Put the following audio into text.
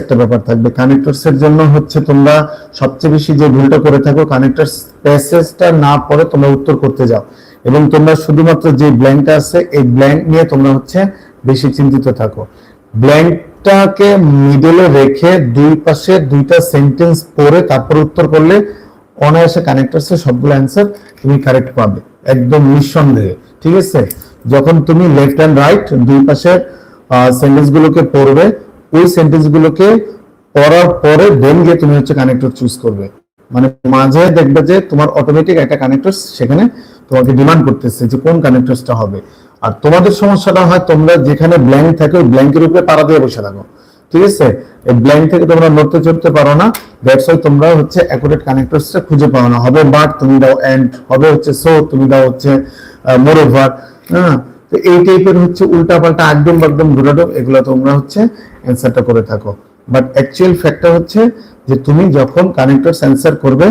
একটা ব্যাপার থাকবে। কানেক্টরস এর জন্য হচ্ছে তোমরা সবচেয়ে বেশি যে ভুলটা করে থাকো, কানেক্টরস প্যাসেজটা না পড়ে তোমরা উত্তর করতে যাও এবং তোমরা শুধুমাত্র যে ব্ল্যাঙ্কটা আছে এই ব্ল্যাঙ্ক নিয়ে তোমরা হচ্ছে বেশি চিন্তিত থাকো। ব্ল্যাঙ্কটাকে মিডলে রেখে দুই পাশে দুইটা সেন্টেন্স পড়ে তারপর উত্তর করলে অনায়াসে কানেক্টরস এর সবগুলো অ্যান্সার তুমি কারেক্ট পাবে, একদম নিঃসন্দেহে। ঠিক আছে, যখন তুমি লেফট এন্ড রাইট দুই পাশের সেন্টেন্স গুলোকে পড়বে, ওই সেন্টেন্স গুলোকে পড়ার পরে দেন গিয়ে তুমি হচ্ছে কানেক্টর চুজ করবে, মানে মাঝে দেখবে যে তোমার অটোমেটিক একটা কানেক্টর সেখানে তোমাকে ডিমান্ড করতেছে যে কোন কানেক্টরসটা হবে। আর তোমাদের সমস্যাটা হয় তোমরা যেখানে ব্ল্যাঙ্ক থাকে ওই ব্ল্যাঙ্কের উপরে পাড়া দিয়ে বসে থাকো। ঠিক আছে, এই ব্ল্যাঙ্ক থেকে তোমরা নড়তে চড়তে পারো না, দ্যাটস ওয়াই তোমরা হচ্ছে অ্যাকুরেট কানেক্টরসটা খুঁজে পাও না। হবে বাট তুমি দাও এন্ড, হবে হচ্ছে সো তুমি দাও হচ্ছে মোরওভার। হ্যাঁ, তো এই টাইপের হচ্ছে উল্টাপাল্টা একদম একদম ঘুরাটো এগুলো তোমরা হচ্ছে অ্যান্সারটা করে থাকো। বাট অ্যাকচুয়াল ফ্যাক্টর হচ্ছে যে তুমি যখন কানেক্টরস অ্যান্সার করবে